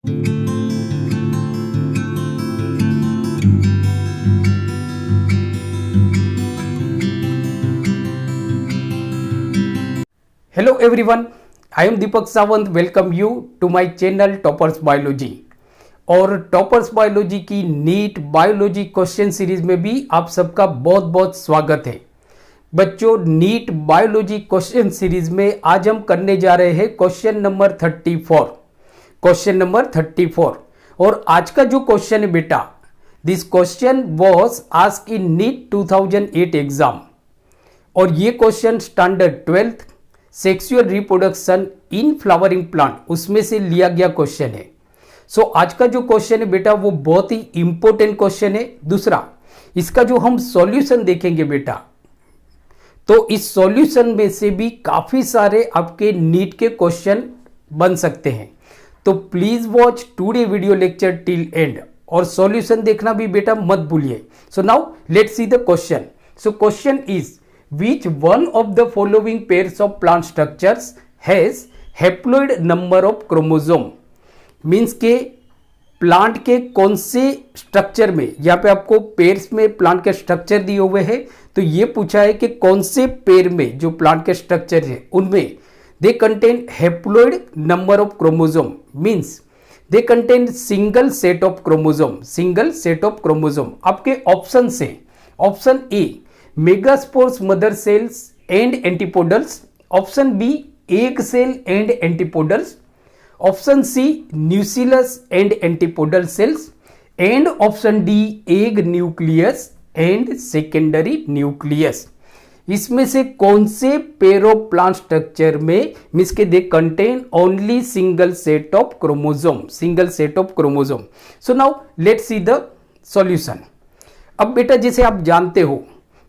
Hello everyone, I am Deepak Sawant. Welcome you to my channel toppers biology. और toppers biology की NEET biology question series में भी आप सबका बहुत बहुत स्वागत है. बच्चों, नीट बायोलॉजी क्वेश्चन सीरीज में आज हम करने जा रहे हैं क्वेश्चन नंबर 34. Question number 34. और आज का जो क्वेश्चन है बेटा, this question was asked in NEET 2008 exam. और ये question standard 12th sexual reproduction in flowering plant उसमें से लिया गया क्वेश्चन है. सो आज का जो क्वेश्चन है बेटा वो बहुत ही इंपॉर्टेंट क्वेश्चन है. दूसरा, इसका जो हम सॉल्यूशन देखेंगे बेटा, तो इस सॉल्यूशन में से भी काफी सारे आपके नीट के क्वेश्चन बन सकते हैं. तो please watch today video lecture till and, और सॉल्यूशन देखना भी बेटा मत भूलिए. So now let's see the question. So question is, which one of the following pairs of plant structures has haploid number of chromosome. Means के plant के कौन से स्ट्रक्चर में, यहाँ पे आपको पेयर्स में प्लांट के स्ट्रक्चर दिए हुए हैं, तो ये पूछा है कि कौन से पेयर में जो प्लांट के स्ट्रक्चर है उनमें they contain haploid number of chromosome. Means they contain single set of chromosome. Single set of chromosome आपके ऑप्शन से, option A megaspores mother cells and antipodals, option B egg cell and antipodals, option C nucellus and antipodal cells, and option D egg nucleus and secondary nucleus. इसमें से कौन से pair of plant structure में means के they contain only single set of chromosome, single set of chromosome. So now let's see the solution. अब बेटा जैसे आप जानते हो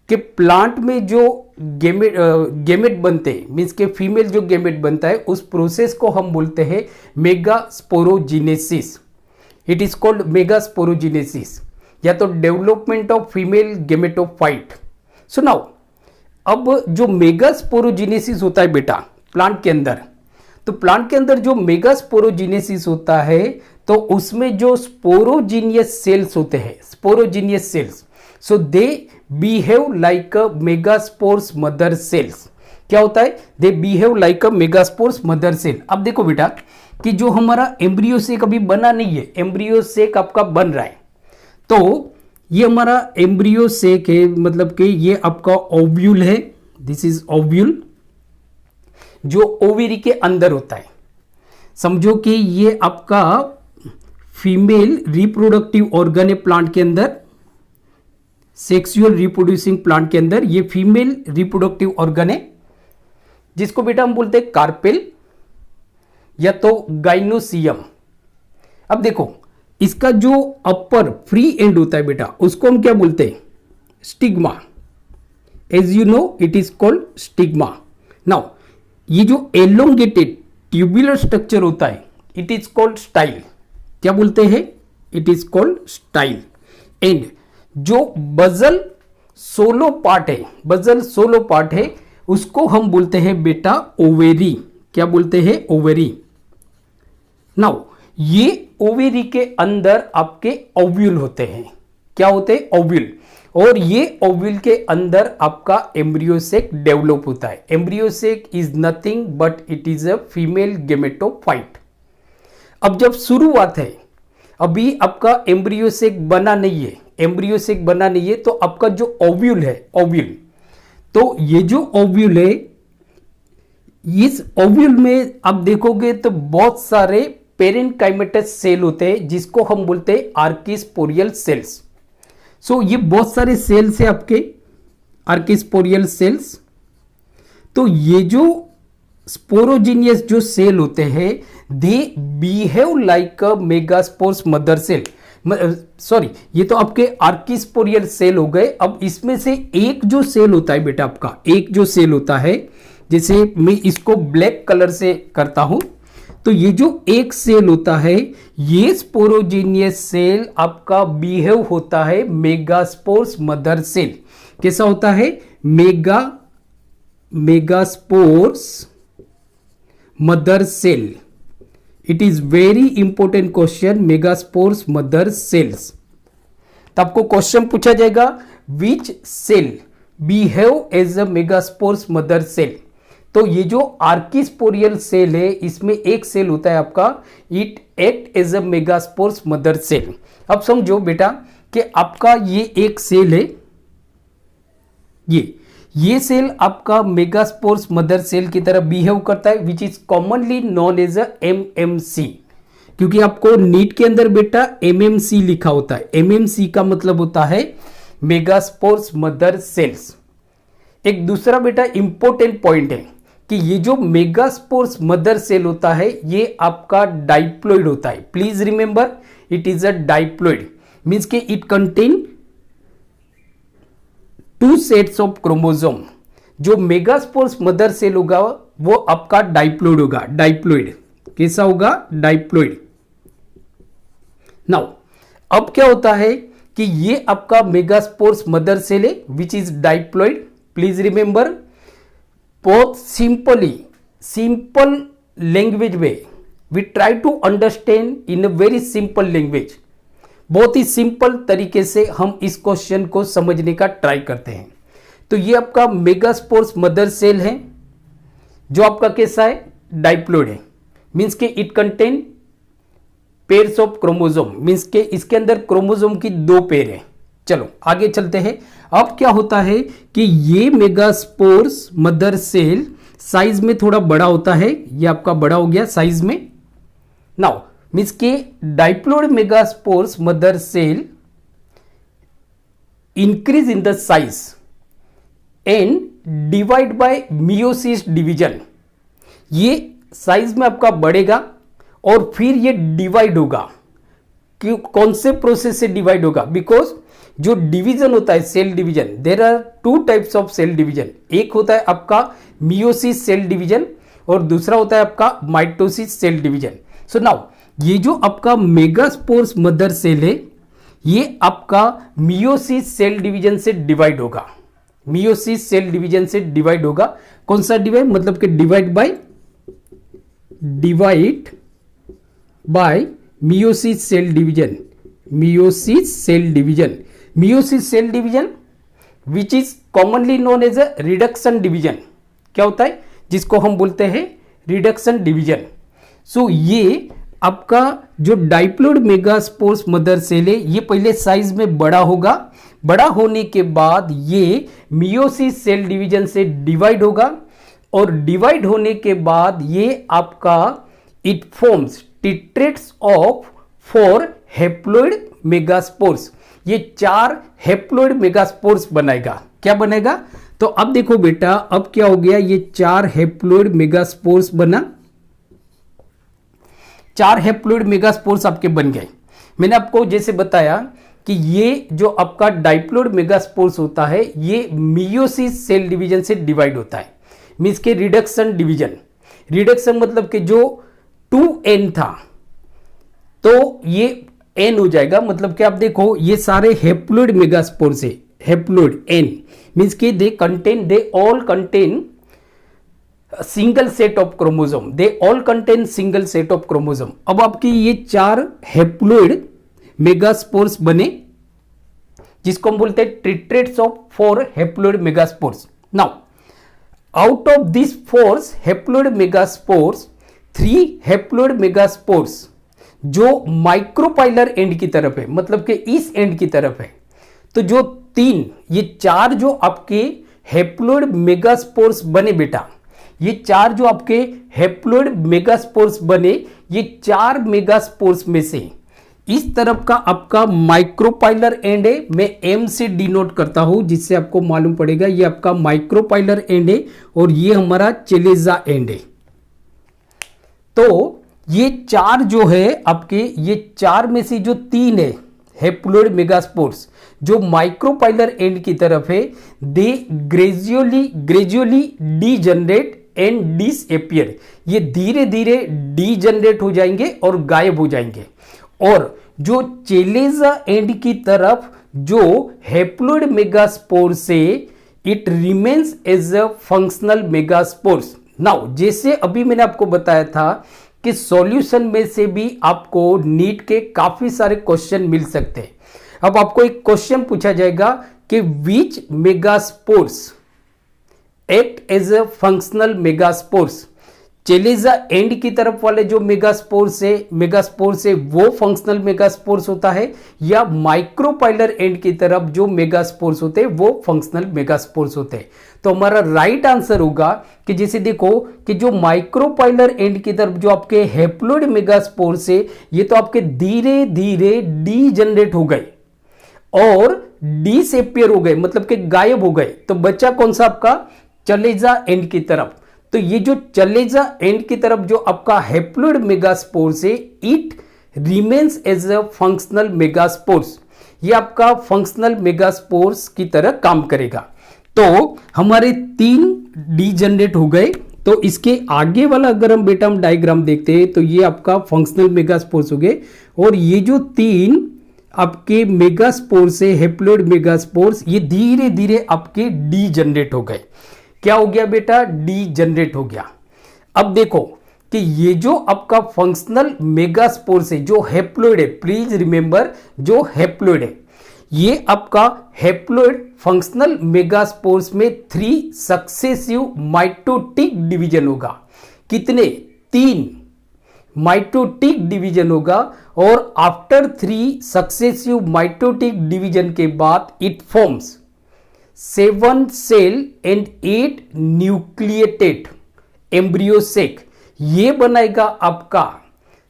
कि प्लांट में जो गेमेट बनते हैं, मीन्स के फीमेल जो गेमेट बनता है, उस प्रोसेस को हम बोलते हैं मेगास्पोरोजिनेसिस. इट इज कॉल्ड मेगास्पोरोजिनेसिस, या तो development of female gametophyte. So now अब जो मेगास्पोरोजिनेसिस होता है बेटा प्लांट के अंदर, तो प्लांट के अंदर जो मेगास्पोरोजिनेसिस होता है तो उसमें जो स्पोरोजीनियस सेल्स होते हैं, sporogenous cells, so they behave like a megaspores mother cells. क्या होता है? They behave like a megaspores mother cell. अब देखो बेटा कि जो हमारा एम्ब्रियो सेक अभी बना नहीं है, एम्ब्रियो सेक आपका बन रहा है, तो ये हमारा एम्ब्रियो सेक है, मतलब कि ये आपका ओव्यूल है. दिस इज ओव्यूल जो ओवेरी के अंदर होता है. समझो कि ये आपका फीमेल रिप्रोडक्टिव ऑर्गन है प्लांट के अंदर, सेक्सुअल रिप्रोड्यूसिंग प्लांट के अंदर ये फीमेल रिप्रोडक्टिव ऑर्गन है, जिसको बेटा हम बोलते हैं कार्पेल या तो गाइनोसियम. अब देखो इसका जो अपर फ्री एंड होता है बेटा उसको हम क्या बोलते हैं? Stigma. As you know it is called stigma. Now ये जो एलोंगेटेड ट्यूबुलर स्ट्रक्चर होता है इट इज कॉल्ड स्टाइल. क्या बोलते हैं? It is called style. And जो बजल सोलो पार्ट है, बजल सोलो पार्ट है, उसको हम बोलते हैं बेटा ओवेरी. क्या बोलते हैं? ओवेरी. नाउ ये ओवेरी के अंदर आपके ओव्यूल होते हैं. क्या होते हैं? ओव्यूल. और ये ओव्यूल के अंदर आपका एम्ब्रियोसेक डेवलप होता है. Embryo sac is nothing but it is a female gametophyte. अब जब शुरुआत है, अभी आपका एम्ब्रियोसेक बना नहीं है, एम्ब्रियोसेक बना नहीं है, तो आपका जो ओव्यूल है, ओव्यूल, तो ये जो ओव्यूल है, इस ओव्यूल में आप देखोगे तो बहुत सारे पेरेन्काइमेटस सेल होते हैं जिसको हम बोलते हैं आर्किस्पोरियल सेल्स. सो ये बहुत सारे सेल्स है आपके आर्किस्पोरियल सेल्स. तो ये जो स्पोरोजीनियस जो सेल होते हैं they behave like a megaspores mother cell. Sorry, ये तो आपके आर्किस्पोरियल सेल हो गए. अब इसमें से एक जो सेल होता है बेटा आपका, एक जो सेल होता है, जैसे मैं इसको ब्लैक कलर से करता हूं, तो ये जो एक सेल होता है ये स्पोरोजीनियस सेल आपका बिहेव होता है मेगास्पोर्स मदर सेल. कैसा होता है? Megaspore mother cell. It is very important question, megaspore mother cells. तो आपको क्वेश्चन पूछा जाएगा which cell behave as a megaspores mother cell. तो ये जो आर्किस्पोरियल सेल है, इसमें एक सेल होता है आपका, it act as a megaspores mother cell. अब समझो बेटा कि आपका ये एक सेल है, ये सेल आपका मेगास्पोर्स मदर सेल की तरह बिहेव करता है, which is commonly known as a MMC. क्योंकि आपको नीट के अंदर बेटा एमएमसी लिखा होता है, एमएमसी का मतलब होता है मेगास्पोर्स मदर सेल्स। एक दूसरा बेटा इंपॉर्टेंट पॉइंट है कि ये जो मेगास्पोर्स मदर सेल होता है ये आपका डाइप्लॉइड होता है। Please remember it is a diploid, means के it contain 2 sets of chromosome. जो मेगास्पोर्स मदर सेल होगा वो आपका डाइप्लॉइड होगा। डाइप्लॉइड कैसा होगा? डाइप्लॉइड। नाउ अब क्या होता है कि ये आपका मेगास्पोर्स मदर सेल है which is diploid. Please remember, बहुत सिंपल लैंग्वेज में we try to understand in a very simple language. बहुत ही सिंपल तरीके से हम इस क्वेश्चन को समझने का ट्राई करते हैं। तो ये आपका मेगास्पोर्स मदर सेल है जो आपका कैसा है? डाइप्लॉइड है, मीन्स के it contain pairs of chromosome, means के इसके अंदर क्रोमोसोम की 2 पेयर है। चलो आगे चलते हैं। अब क्या होता है कि ये मेगास्पोर्स मदर सेल साइज में थोड़ा बड़ा होता है, ये आपका बड़ा हो गया साइज में। नाउ मीन्स के diploid megaspores mother cell increase in the size and divide by meiosis division. ये साइज में आपका बढ़ेगा और फिर ये डिवाइड होगा। क्यों? कौन से प्रोसेस से डिवाइड होगा? बिकॉज जो डिवीजन होता है cell division, there are 2 types of cell division. एक होता है आपका मियोसिस सेल डिवीजन और दूसरा होता है आपका mitosis cell division. So now ये जो आपका मेगास्पोर्स मदर सेल है ये आपका मियोसिस सेल डिवीजन से डिवाइड होगा। मियोसिस सेल डिवीजन से डिवाइड होगा। कौन सा डिवाइड? मतलब कि divide by meiosis cell division. Meiosis cell division, meiosis cell division which is commonly known as a reduction division. क्या होता है? जिसको हम बोलते हैं रिडक्शन डिवीजन। सो ये आपका जो डाइप्लॉइड मेगास्पोर्स मदर सेल है ये पहले साइज में बड़ा होगा, बड़ा होने के बाद ये मियोसिस सेल डिवीजन से डिवाइड होगा और डिवाइड होने के बाद ये आपका it forms tetrads of 4 haploid megaspores. ये 4 हैप्लॉइड मेगास्पोर्स बनाएगा। क्या बनेगा? तो अब देखो बेटा, अब क्या हो गया? ये 4 हैप्लॉइड मेगास्पोर्स बना, 4 हैप्लॉइड मेगास्पोर्स आपके बन गए। मैंने आपको जैसे बताया कि ये जो आपका डाइप्लॉइड मेगास्पोर्स होता है ये मियोसिस सेल डिवीजन से डिवाइड होता है, मींस के रिडक्शन डिवीजन। रिडक्शन मतलब कि जो 2n था तो ये n हो जाएगा। मतलब कि आप देखो ये सारे हैप्लॉइड मेगास्पोर्स है, हैप्लॉइड n मींस के they all contain single set of chromosome, they all contain single set of chromosome. अब आपकी ये 4 हैप्लॉइड मेगास्पोर्स बने जिसको हम बोलते हैं tetrads of 4 haploid megaspores. Now out of this 4 haploid megaspores 3 haploid megaspores जो माइक्रोपाइलर एंड की तरफ है, मतलब कि इस एंड की तरफ है। तो जो 3 ये 4 जो आपके हैप्लॉइड मेगास्पोर्स बने बेटा, ये 4 जो आपके हैप्लॉइड मेगास्पोर्स बने, ये 4 मेगास्पोर्स में से इस तरफ का आपका माइक्रोपाइलर एंड है। मैं एम से डिनोट करता हूं जिससे आपको मालूम पड़ेगा ये आपका माइक्रोपाइलर एंड है और ये हमारा चेलेजा एंड है। तो ये 4 जो है आपके, ये 4 में से जो 3 है हैप्लॉइड मेगास्पोर्स जो माइक्रोपाइलर एंड की तरफ है, दे ग्रेजुअली डीजनरेट एंड डिसअपियर। ये धीरे धीरे डीजनरेट हो जाएंगे और गायब हो जाएंगे। और जो चेलेजा एंड की तरफ जो हैप्लॉइड मेगास्पोर से it remains as a functional megaspores. Now जैसे अभी मैंने आपको बताया था कि सॉल्यूशन में से भी आपको नीट के काफी सारे क्वेश्चन मिल सकते हैं। अब आपको एक क्वेश्चन पूछा जाएगा कि which megaspore act as a functional megaspore. Chalazal end की तरफ वाले जो मेगास्पोर्स है वो फंक्शनल मेगास्पोर्स होता है, या माइक्रोपाइलर एंड की तरफ जो मेगास्पोर्स होते हैं वो फंक्शनल मेगास्पोर्स होते हैं। तो हमारा राइट आंसर होगा कि जैसे देखो कि जो माइक्रोपाइलर एंड की तरफ जो आपके हैप्लोइड मेगास्पोर्स है ये तो आपके धीरे धीरे डी जनरेट हो गए और डिसअपियर हो गए, मतलब कि गायब हो गए। तो बचा कौन सा आपका चलेजा एंड की तरफ। तो ये जो चलेजा एंड की तरफ जो आपका हैप्लोइड मेगास्पोर्स है it remains as a functional megaspores, ये आपका फंक्शनल मेगास्पोर्स की तरह काम करेगा। तो हमारे 3 डी जनरेट हो गए। तो इसके आगे वाला अगर हम डायग्राम देखते हैं तो ये आपका फंक्शनल मेगास्पोर्स हो गए, और ये जो 3 आपके मेगास्पोर्स है हैप्लोइड मेगास्पोर्स ये धीरे धीरे आपके डी जनरेट हो गए। क्या हो गया बेटा, डी जनरेट हो गया। अब देखो कि ये जो आपका फंक्शनल मेगास्पोर्स है जो हैप्लोइड है, प्लीज रिमेंबर जो हैप्लोइड है ये आपका हैप्लोइड फंक्शनल मेगास्पोर्स में 3 सक्सेसिव माइटोटिक डिवीजन होगा। कितने, 3 माइटोटिक डिवीजन होगा, और आफ्टर 3 सक्सेसिव माइटोटिक डिवीजन के बाद it forms 7 cell and 8 nucleated embryo sac. ये बनाएगा आपका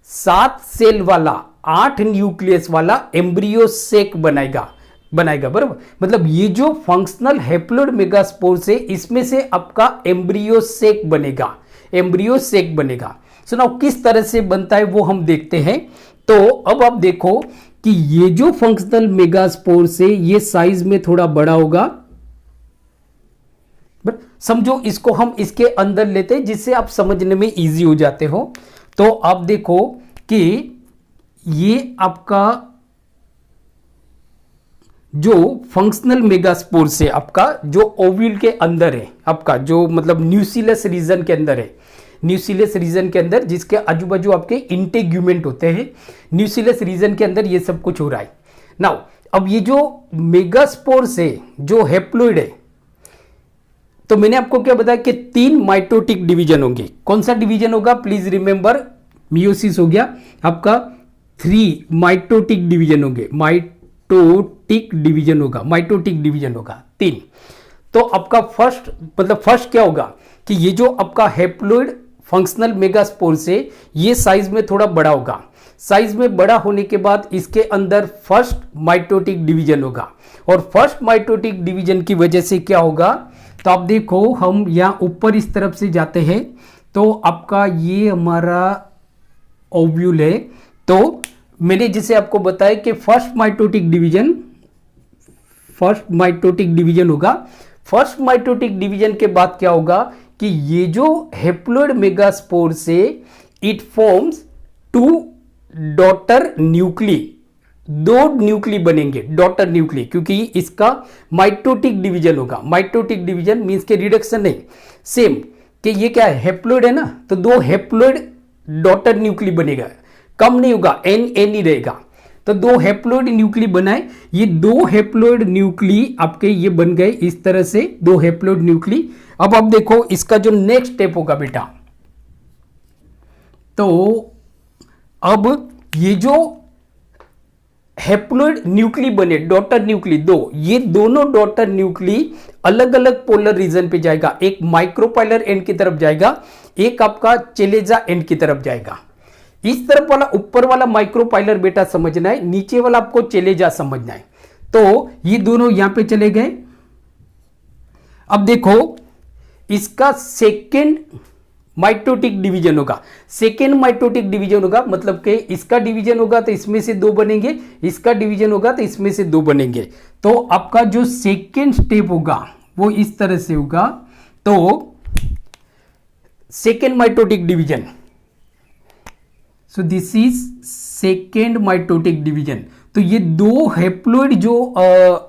7 सेल वाला 8 न्यूक्लियस वाला एम्ब्रियो सेक बनाएगा बराबर। मतलब ये जो फंक्शनल हैप्लोइड मेगास्पोर्स है इसमें से आपका एम्ब्रियो सेक बनेगा। सो नाउ किस तरह से बनता है वो हम देखते हैं। तो अब आप देखो कि ये जो फंक्शनल मेगास्पोर्स है ये साइज में थोड़ा बड़ा होगा, बट समझो इसको हम इसके अंदर लेते हैं जिससे आप समझने में इजी हो जाते हो। तो आप देखो कि ये आपका जो फंक्शनल मेगास्पोर्स है आपका जो ओव्यूल के अंदर है, आपका जो मतलब न्यूक्लियस रीजन के अंदर है, न्यूक्लियस रीजन के अंदर जिसके आजू बाजू आपके इंटेग्यूमेंट होते हैं, न्यूक्लियस रीजन के अंदर ये सब कुछ हो रहा है। नाउ अब ये जो मेगास्पोर्स है जो हैप्लोइड है, तो मैंने आपको क्या बताया कि 3 माइटोटिक डिवीजन होंगे। कौन सा डिवीजन होगा, प्लीज रिमेंबर मियोसिस हो गया आपका, 3 माइटोटिक डिवीजन होंगे, माइटोटिक डिवीजन होगा 3। तो आपका फर्स्ट क्या होगा कि ये जो आपका हैप्लोइड फंक्शनल मेगास्पोर्स है ये साइज में थोड़ा बड़ा होगा। साइज में बड़ा होने के बाद इसके अंदर फर्स्ट माइटोटिक डिवीजन होगा, और फर्स्ट माइटोटिक डिवीजन की वजह से क्या होगा, तो आप देखो हम यहां ऊपर इस तरफ से जाते हैं तो आपका ये हमारा ओव्यूल है। तो मैंने जिसे आपको बताया कि फर्स्ट माइटोटिक डिवीजन होगा। फर्स्ट माइटोटिक डिवीजन के बाद क्या होगा कि ये जो हैप्लोइड मेगास्पोर से it forms 2 daughter nuclei, 2 nuclei बनेंगे, डॉटर न्यूक्ली, क्योंकि इसका माइटोटिक डिवीजन होगा। माइटोटिक डिवीजन मींस के रिडक्शन नहीं, सेम कि ये क्या है, हैप्लोइड है ना, तो 2 हैप्लोइड डॉटर न्यूक्ली बनेगा, कम नहीं होगा, एन ही रहेगा। तो 2 हैप्लोइड न्यूक्ली बनाए, ये 2 हैप्लोइड न्यूक्ली आपके ये बन गए इस तरह से 2 हैप्लोइड न्यूक्ली। अब आप देखो इसका जो नेक्स्ट स्टेप होगा बेटा, तो अब ये जो हैप्लोइड न्यूक्ली बने, डॉटर न्यूक्ली 2, ये दोनों डॉटर न्यूक्ली अलग अलग पोलर रीजन पे जाएगा। एक माइक्रोपाइलर एंड की तरफ जाएगा, एक आपका चेलेजा एंड की तरफ जाएगा। इस तरफ वाला ऊपर वाला माइक्रोपाइलर बेटा समझना है, नीचे वाला आपको चेलेजा समझना है। तो ये दोनों यहां पे चले गए। अब देखो इसका सेकेंड माइटोटिक डिवीजन होगा, सेकेंड माइटोटिक डिवीजन होगा, मतलब कि इसका डिवीजन होगा तो इसमें से 2 बनेंगे, इसका डिवीजन होगा तो इसमें से 2 बनेंगे। तो आपका जो सेकेंड स्टेप होगा वो इस तरह से होगा। तो second mitotic division, so this is second mitotic division. तो ये दो हेप्लोइड जो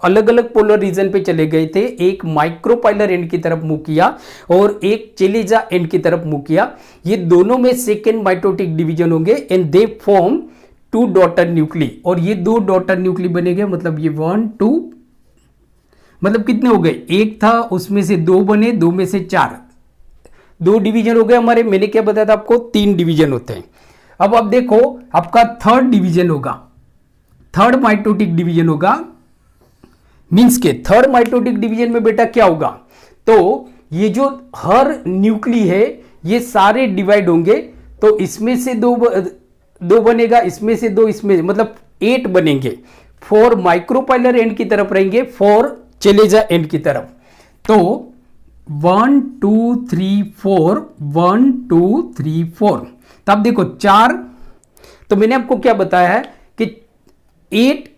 अलग अलग पोलर रीजन पे चले गए थे, एक माइक्रोपाइलर एंड की तरफ मूव किया और एक चेलेजा एंड की तरफ मूव किया, ये दोनों में सेकेंड माइटोटिक डिवीजन होंगे and they form 2 daughter nuclei, और ये 2 डॉटर न्यूक्ली बनेंगे, मतलब ये 1 2, मतलब कितने हो गए, एक था उसमें से 2 बने, 2 में से 4, 2 डिवीजन हो गए हमारे। मैंने क्या बताया था आपको, 3 डिवीजन होते हैं। अब आप देखो आपका थर्ड डिवीजन होगा, थर्ड माइटोटिक डिवीजन होगा, मींस के थर्ड माइटोटिक डिवीजन में बेटा क्या होगा, तो ये जो हर न्यूक्ली है ये सारे डिवाइड होंगे, तो इसमें से दो बनेगा, इसमें से 2, इसमें मतलब 8 बनेंगे, 4 माइक्रोपाइलर एंड की तरफ रहेंगे, 4 चेलेजा एंड की तरफ। तो 1 2 3 4, 1 2 3 4, तो आप देखो 4, तो मैंने आपको क्या बताया है कि 8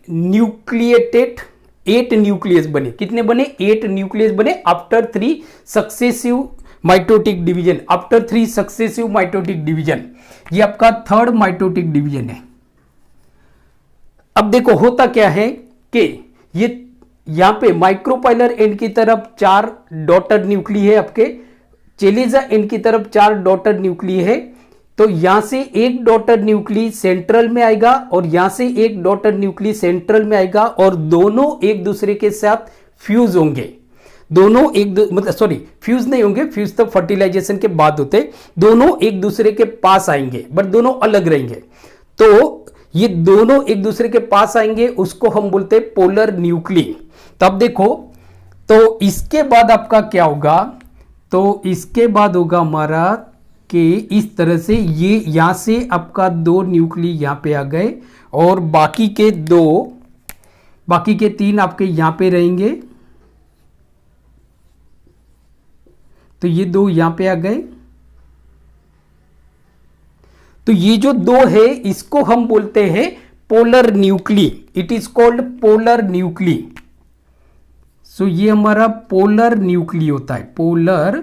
न्यूक्लियस बने, कितने बने, 8 न्यूक्लियस बने after 3 successive mitotic division, after 3 successive mitotic division, ये आपका थर्ड माइटोटिक डिवीजन है। अब देखो होता क्या है कि ये यहां पे माइक्रोपाइलर एंड की तरफ 4 डॉटर न्यूक्ली है, आपके चेलेजा एंड की तरफ 4 डॉटर न्यूक्ली है, तो यहां से एक डॉटर न्यूक्ली सेंट्रल में आएगा और यहां से एक डॉटर न्यूक्ली सेंट्रल में आएगा, और दोनों एक दूसरे के साथ फ्यूज होंगे, दोनों मतलब सॉरी फ्यूज नहीं होंगे, फ्यूज तो फर्टिलाइजेशन के बाद होते, दोनों एक दूसरे के पास आएंगे बट दोनों अलग रहेंगे, तो ये दोनों एक दूसरे के पास आएंगे, उसको हम बोलते हैं पोलर न्यूक्ली। तब देखो, तो इसके बाद आपका क्या होगा, तो इसके बाद होगा हमारा कि इस तरह से ये यहां से आपका 2 न्यूक्ली यहां पे आ गए और बाकी के 3 आपके यहां पे रहेंगे, तो ये 2 यहां पे आ गए, तो ये जो 2 है इसको हम बोलते हैं polar nuclei, it is called polar nuclei. So ये हमारा पोलर न्यूक्ली होता है, polar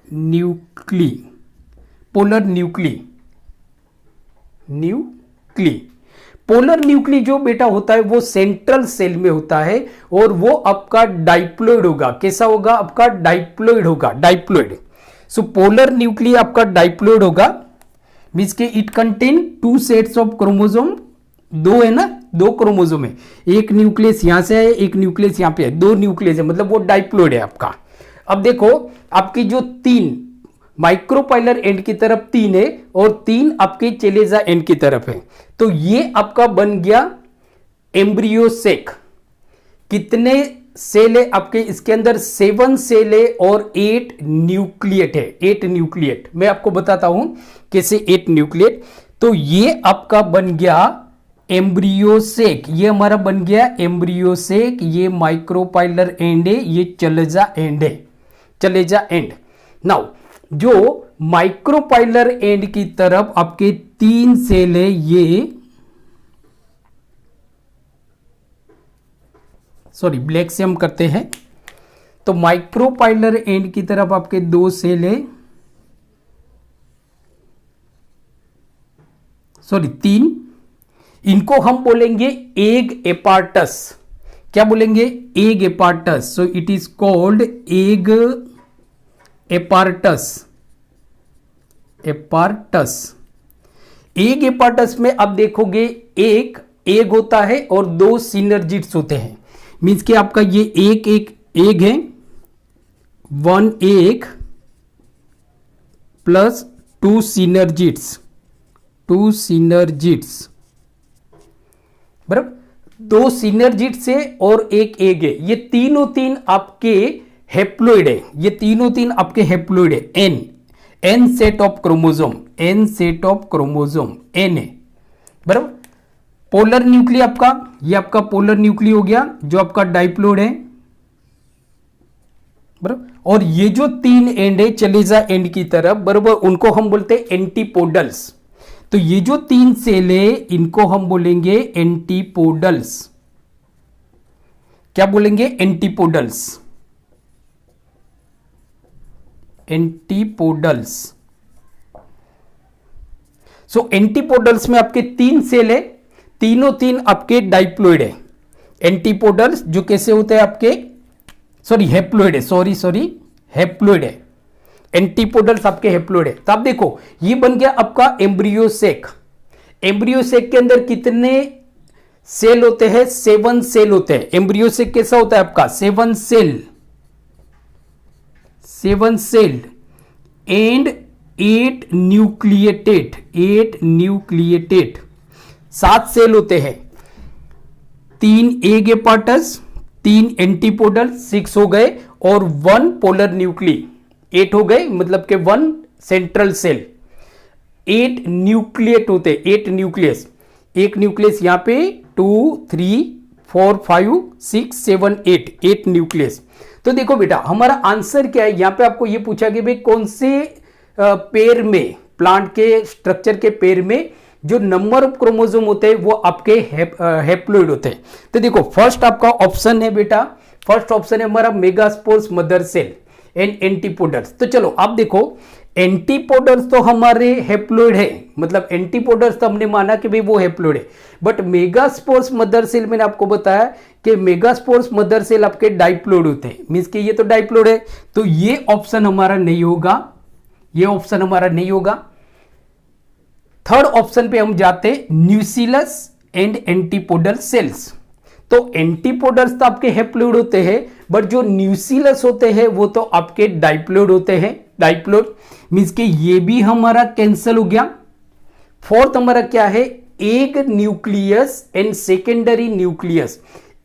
nuclei, polar nuclei, polar nuclei जो बेटा होता है वो सेंट्रल सेल में होता है और वो आपका डाइप्लोइड होगा। कैसा होगा, आपका डाइप्लोइड होगा, डाइप्लोइड। सो पोलर न्यूक्ली आपका डाइप्लोइड होगा, मींस के it contain 2 sets of chromosome, 2 है ना, 2 क्रोमोसोम है, एक न्यूक्लियस यहां से है, एक न्यूक्लियस यहां पे है, 2 न्यूक्लियस है, मतलब वो डाइप्लोइड है आपका। अब देखो आपकी जो 3 माइक्रोपाइलर एंड की तरफ 3 है और 3 आपके चेलेजा एंड की तरफ है, तो ये आपका बन गया एम्ब्रियो सेक। कितने सेल है आपके इसके अंदर, 7 सेल है और 8 न्यूक्लिएट है, 8 न्यूक्लिएट। मैं आपको बताता हूं कैसे 8 न्यूक्लिएट। तो ये आपका बन गया एम्ब्रियो सेक, ये हमारा बन गया एम्ब्रियो सेक, ये माइक्रोपाइलर एंड है, ये चलेजा एंड है, चलेजा एंड। नाउ जो माइक्रोपाइलर एंड की तरफ आपके 3 सेल है, ये सॉरी ब्लैक से हम करते हैं, तो माइक्रोपाइलर एंड की तरफ आपके 2 सेल है, सॉरी 3, इनको हम बोलेंगे एग एपार्टस। क्या बोलेंगे, egg apparatus. So it is called egg apparatus, apparatus. Egg apparatus में आप देखोगे एक एग होता है और 2 सिनर्जिट्स होते हैं, मींस कि आपका ये एक एग है, 1 एग प्लस 2 सिनर्जिट्स, 2 सिनर्जिट्स, बराबर 2 सिनर्जिट्स है और एक एग है, ये तीनों 3 आपके हेप्लोइड है, ये तीनों 3 आपके हेप्लोइड है, n set of chromosome, n set of chromosome, n है, बराबर। पोलर न्यूक्ली आपका, ये आपका पोलर न्यूक्ली हो गया जो आपका डाइप्लोइड है, बराबर। और ये जो 3 एंड है चलेजा एंड की तरफ, बराबर, उनको हम बोलते हैं एंटीपोडल्स। तो ये जो 3 सेल है इनको हम बोलेंगे एंटीपोडल्स। क्या बोलेंगे, एंटीपोडल्स, एंटीपोडल्स। सो एंटीपोडल्स में आपके 3 सेल है, तीनों तीन आपके डाइप्लोइड है। एंटीपोडल्स जो कैसे होते हैं आपके, सॉरी हैप्लोइड है, सॉरी हैप्लोइड है। एंटीपोडल्स आपके हैप्लोइड है। तो आप देखो ये बन गया आपका एम्ब्रियोसेक। एम्ब्रियोसेक के अंदर कितने सेल होते हैं? 7 सेल होते हैं। एम्ब्रियोसेक कैसा होता है आपका? 7 सेल एंड 8 न्यूक्लिएटेड 7 सेल होते हैं। 3 एग एपार्टस, 3 एंटीपोडल, 6 हो गए, और 1 पोलर न्यूक्ली, 8 हो गए, मतलब के 1 सेंट्रल सेल। 8 न्यूक्लिएट होते हैं, 8 न्यूक्लियस। एक न्यूक्लियस यहां पे 2 3 4 5 6 7 8 न्यूक्लियस। तो देखो बेटा हमारा आंसर क्या है, यहां पे आपको ये पूछा कि भाई कौन से पेयर में, प्लांट के स्ट्रक्चर के पेयर में जो नंबर ऑफ क्रोमोसोम होते हैं वो आपके हैप्लोइड होते हैं। तो देखो फर्स्ट आपका ऑप्शन है बेटा, फर्स्ट ऑप्शन है हमारा megaspores mother cell and antipodals. तो चलो आप देखो एंटीपोडल्स तो हमारे हैप्लोइड है, मतलब एंटीपोडल्स तो हमने माना कि भाई वो हैप्लोइड है, बट मेगास्पोर्स मदर सेल मैंने आपको बताया कि मेगास्पोर्स मदर सेल आपके डाइप्लोइड होते हैं, मींस कि ये तो डाइप्लोइड है। तो ये ऑप्शन हमारा नहीं होगा, ये ऑप्शन हमारा नहीं होगा। थर्ड ऑप्शन पे हम जाते हैं, न्यूसिलस एंड एंटीपोडल सेल्स। तो एंटीपोडल्स तो आपके हैप्लोइड होते हैं, बट जो न्यूसिलस होते हैं वो तो आपके डाइप्लोइड होते हैं। डाइप्लोइड मींस कि ये भी हमारा कैंसिल हो गया। फोर्थ हमारा क्या है, egg nucleus and secondary nucleus.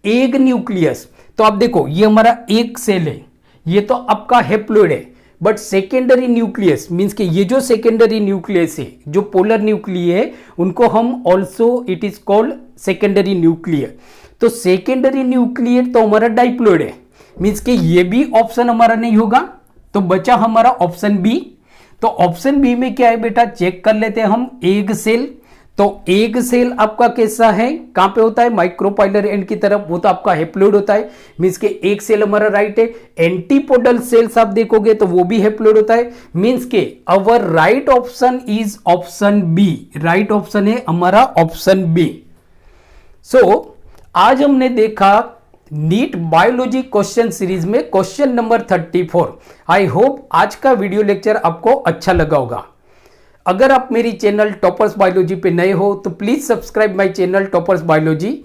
Egg nucleus तो आप देखो ये हमारा एक सेल है, ये तो आपका हैप्लोइड है, बट सेकेंडरी न्यूक्लियस मींस कि ये जो सेकेंडरी न्यूक्लियस है, जो पोलर न्यूक्लिय है, उनको हम also it is called secondary nuclear. तो सेकेंडरी न्यूक्लियर तो हमारा डाइप्लोइड है, मींस कि ये भी ऑप्शन हमारा नहीं होगा। तो बचा हमारा ऑप्शन बी। तो ऑप्शन बी में क्या है बेटा, चेक कर लेते हैं हम, एग सेल। तो एग सेल आपका कैसा है, कहां पे होता है, माइक्रोपाइलर एंड की तरफ, वो तो आपका हैप्लोइड होता है, मींस के एक सेल हमारा राइट है। एंटीपोडल सेल्स आप देखोगे तो वो भी हैप्लोइड होता है, मींस के our right option is option B. Right option है हमारा ऑप्शन बी। सो आज हमने देखा नीट बायोलॉजी क्वेश्चन सीरीज में क्वेश्चन नंबर 34। आई होप आज का वीडियो लेक्चर आपको अच्छा लगा होगा। अगर आप मेरी चैनल टॉपर्स बायोलॉजी पे नए हो तो please subscribe my channel toppers biology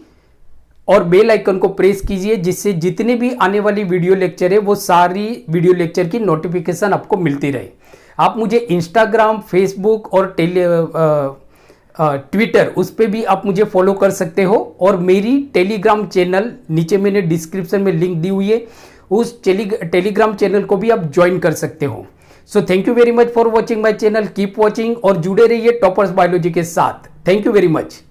और बेल आइकन को प्रेस कीजिए, जिससे जितने भी आने वाली वीडियो लेक्चर है वो सारी वीडियो लेक्चर की नोटिफिकेशन आपको मिलती रहे। आप मुझे इंस्टाग्राम, फेसबुक और ट्विटर उस पर भी आप मुझे फॉलो कर सकते हो, और मेरी टेलीग्राम चैनल नीचे मैंने डिस्क्रिप्शन में लिंक दी हुई है, उस टेलीग्राम चैनल को भी आप ज्वाइन कर सकते हो। So thank you very much for watching my channel, keep watching और जुड़े रहिए टॉपर्स बायोलॉजी के साथ। Thank you very much.